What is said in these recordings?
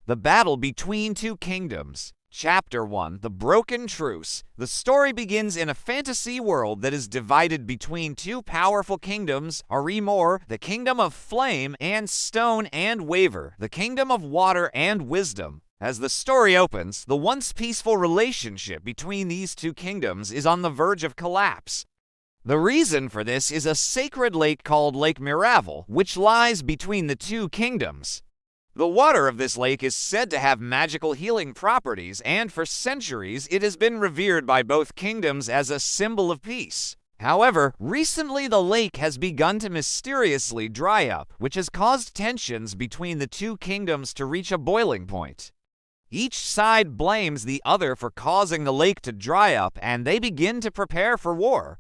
The Battle Between Two Kingdoms. Chapter 1, The Broken Truce. The story begins in a fantasy world that is divided between two powerful kingdoms, Arimor, the kingdom of flame and stone, and Waver, the kingdom of water and wisdom. As the story opens, the once peaceful relationship between these two kingdoms is on the verge of collapse. The reason for this is a sacred lake called Lake Miraval, which lies between the two kingdoms. The water of this lake is said to have magical healing properties, and for centuries it has been revered by both kingdoms as a symbol of peace. However, recently the lake has begun to mysteriously dry up, which has caused tensions between the two kingdoms to reach a boiling point. Each side blames the other for causing the lake to dry up, and they begin to prepare for war.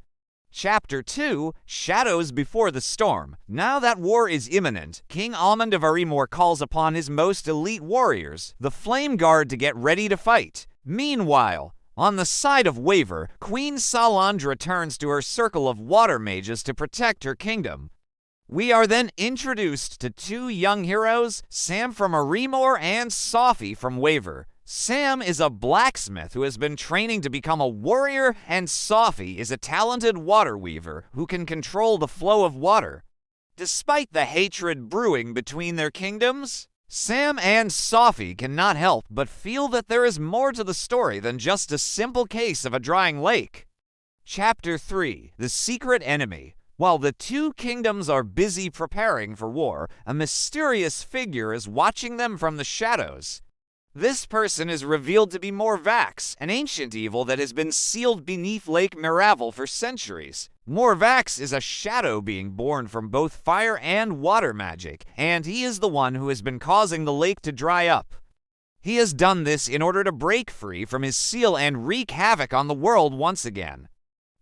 Chapter 2, Shadows Before the Storm. Now that war is imminent, King Amund of Arimor calls upon his most elite warriors, the Flame Guard, to get ready to fight. Meanwhile, on the side of Waver, Queen Salandra turns to her circle of water mages to protect her kingdom. We are then introduced to two young heroes, Sam from Arimor and Sophie from Waver. Sam is a blacksmith who has been training to become a warrior, and Sophie is a talented water weaver who can control the flow of water. Despite the hatred brewing between their kingdoms, Sam and Sophie cannot help but feel that there is more to the story than just a simple case of a drying lake. Chapter 3, The Secret Enemy. While the two kingdoms are busy preparing for war, a mysterious figure is watching them from the shadows. This person is revealed to be Morvax, an ancient evil that has been sealed beneath Lake Miraval for centuries. Morvax is a shadow being born from both fire and water magic, and he is the one who has been causing the lake to dry up. He has done this in order to break free from his seal and wreak havoc on the world once again.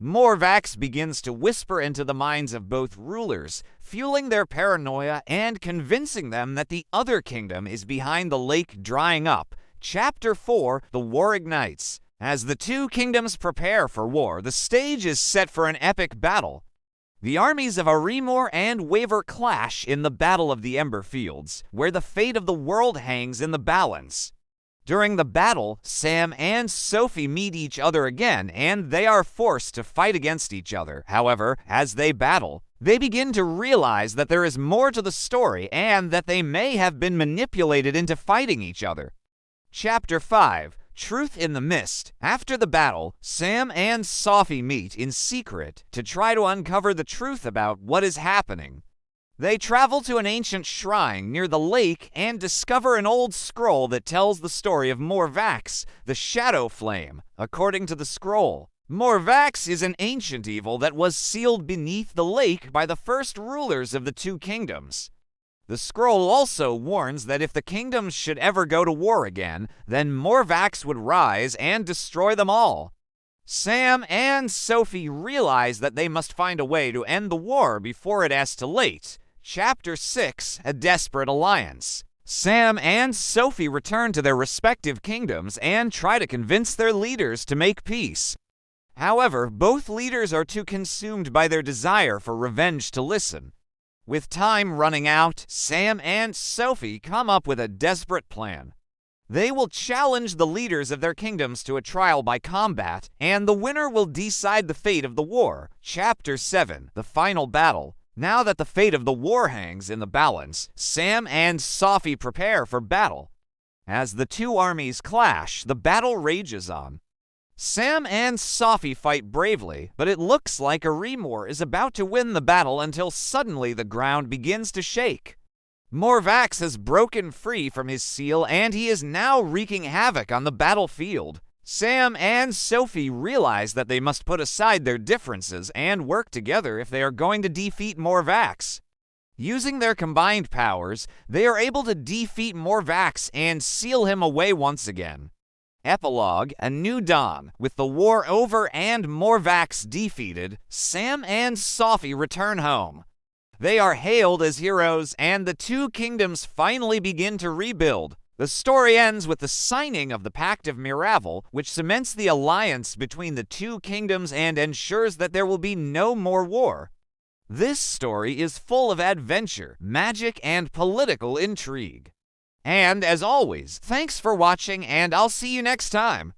Morvax begins to whisper into the minds of both rulers, fueling their paranoia and convincing them that the other kingdom is behind the lake drying up. Chapter 4, The War Ignites. As the two kingdoms prepare for war, the stage is set for an epic battle. The armies of Arimor and Waver clash in the Battle of the Ember Fields, where the fate of the world hangs in the balance. During the battle, Sam and Sophie meet each other again, and they are forced to fight against each other. However, as they battle, they begin to realize that there is more to the story and that they may have been manipulated into fighting each other. Chapter 5, Truth in the Mist. After the battle, Sam and Sophie meet in secret to try to uncover the truth about what is happening. They travel to an ancient shrine near the lake and discover an old scroll that tells the story of Morvax, the Shadow Flame. According to the scroll, Morvax is an ancient evil that was sealed beneath the lake by the first rulers of the two kingdoms. The scroll also warns that if the kingdoms should ever go to war again, then Morvax would rise and destroy them all. Sam and Sophie realize that they must find a way to end the war before it is too late. Chapter 6, A Desperate Alliance. Sam and Sophie return to their respective kingdoms and try to convince their leaders to make peace. However, both leaders are too consumed by their desire for revenge to listen. With time running out, Sam and Sophie come up with a desperate plan. They will challenge the leaders of their kingdoms to a trial by combat, and the winner will decide the fate of the war. Chapter 7, The Final Battle. Now that the fate of the war hangs in the balance, Sam and Sophie prepare for battle. As the two armies clash, the battle rages on. Sam and Sophie fight bravely, but it looks like Arimor is about to win the battle until suddenly the ground begins to shake. Morvax has broken free from his seal, and he is now wreaking havoc on the battlefield. Sam and Sophie realize that they must put aside their differences and work together if they are going to defeat Morvax. Using their combined powers, they are able to defeat Morvax and seal him away once again. Epilogue, A New Dawn. With the war over and Morvax defeated, Sam and Sophie return home. They are hailed as heroes, and the two kingdoms finally begin to rebuild. The story ends with the signing of the Pact of Miraval, which cements the alliance between the two kingdoms and ensures that there will be no more war. This story is full of adventure, magic, and political intrigue. And as always, thanks for watching, and I'll see you next time.